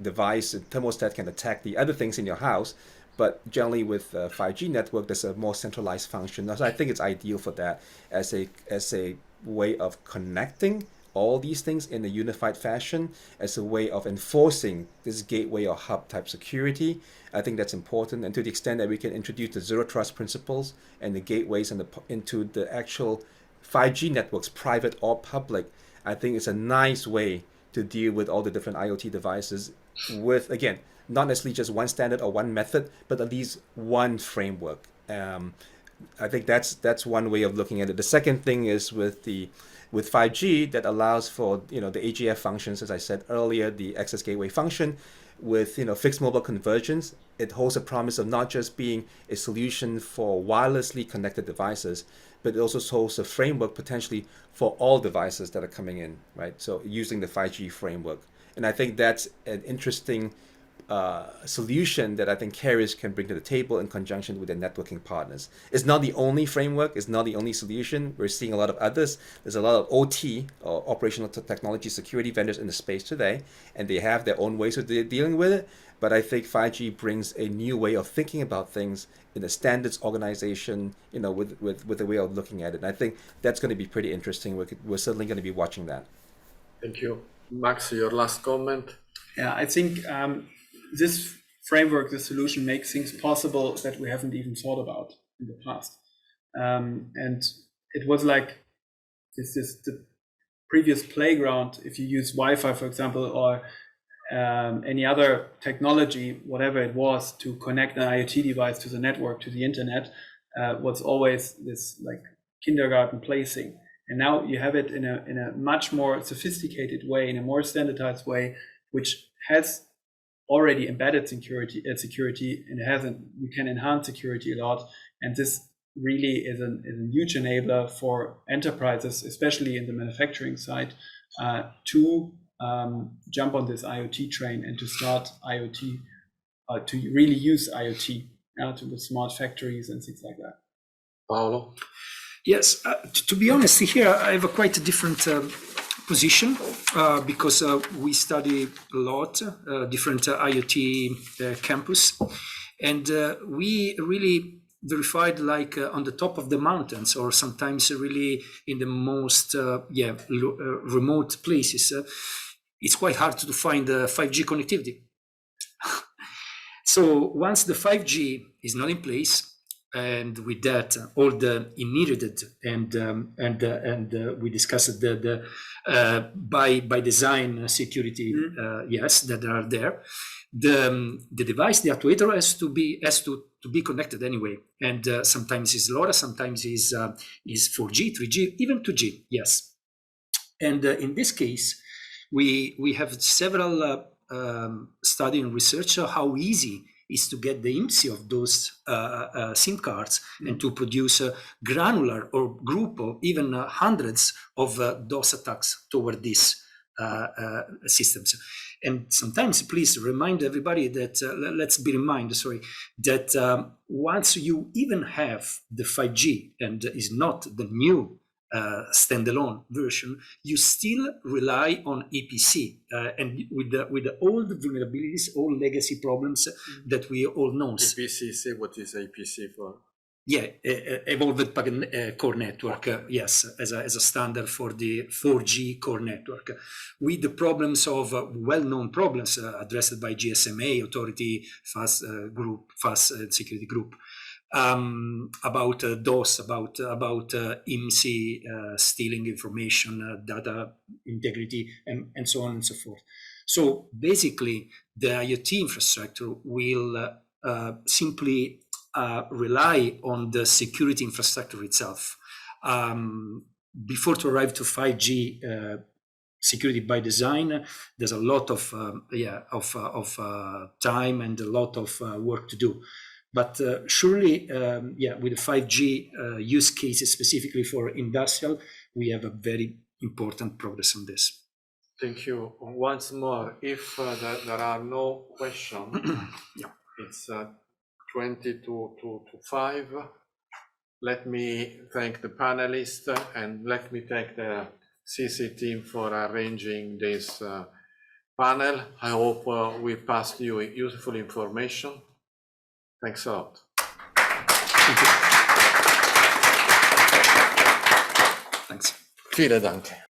device, thermostat can attack the other things in your house, but generally with 5G network, there's a more centralized function. So I think it's ideal for that as a way of connecting all these things in a unified fashion, as a way of enforcing this gateway or hub type security. I think that's important, and to the extent that we can introduce the zero trust principles and the gateways into the actual 5G networks, private or public, I think it's a nice way to deal with all the different IoT devices with, again, not necessarily just one standard or one method, but at least one framework. I think that's one way of looking at it. The second thing is with 5G that allows for the AGF functions, as I said earlier, the access gateway function with fixed mobile convergence. It holds a promise of not just being a solution for wirelessly connected devices, but it also holds a framework potentially for all devices that are coming in, right? So using the 5G framework, and I think that's an interesting solution that I think carriers can bring to the table in conjunction with their networking partners. It's not the only framework, it's not the only solution. We're seeing a lot of others. There's a lot of OT, or operational technology security vendors in the space today, and they have their own ways of dealing with it. But I think 5G brings a new way of thinking about things in a standards organization, with a way of looking at it. And I think that's going to be pretty interesting. We're certainly going to be watching that. Thank you. Max, your last comment? Yeah, I think this framework, this solution makes things possible that we haven't even thought about in the past. And it was like this is the previous playground. If you use Wi-Fi, for example, or any other technology, whatever it was, to connect an IoT device to the network, to the internet, was always this like kindergarten placing. And now you have it in a much more sophisticated way, in a more standardized way, which has already embedded security, and you can enhance security a lot. And this really is a huge enabler for enterprises, especially in the manufacturing side, to jump on this IoT train and to start IoT, to really use IoT to the smart factories and things like that. Paolo? Yes, to be honest, here I have a quite a different position because we study a lot different IoT campus, and we really verified like on the top of the mountains, or sometimes really in the most remote places. It's quite hard to find 5G connectivity. So once the 5G is not in place, and with that all the immediate and we discussed the by design security yes, that are there. The device, the actuator, has to be connected anyway, and sometimes is LoRa, sometimes is 4G, 3G, even 2G. Yes, and in this case, we have several study and research how easy is to get the IMSI of those SIM cards and to produce a granular or group or even hundreds of DOS attacks toward these systems. And sometimes, please remind everybody that let's be reminded, that once you even have the 5G and is not the new standalone version, you still rely on APC and with the old vulnerabilities, all legacy problems that we all know. APC, say what is APC for? Yeah, evolved packet core network, yes, as a standard for the 4G core network, with the problems of well-known problems addressed by GSMA, Authority Fast Security Group, about DOS, about IMSI, stealing information, data integrity, and so on and so forth. So basically, the IoT infrastructure will simply rely on the security infrastructure itself. Before to arrive to 5G security by design, there's a lot of time and a lot of work to do. But surely, with the 5G use cases specifically for industrial, we have a very important progress on this. Thank you. Once more, if there are no questions, it's 20 to 5. Let me thank the panelists and let me thank the CC team for arranging this panel. I hope we passed you useful information. Thanks a lot. Thanks. Vielen Dank.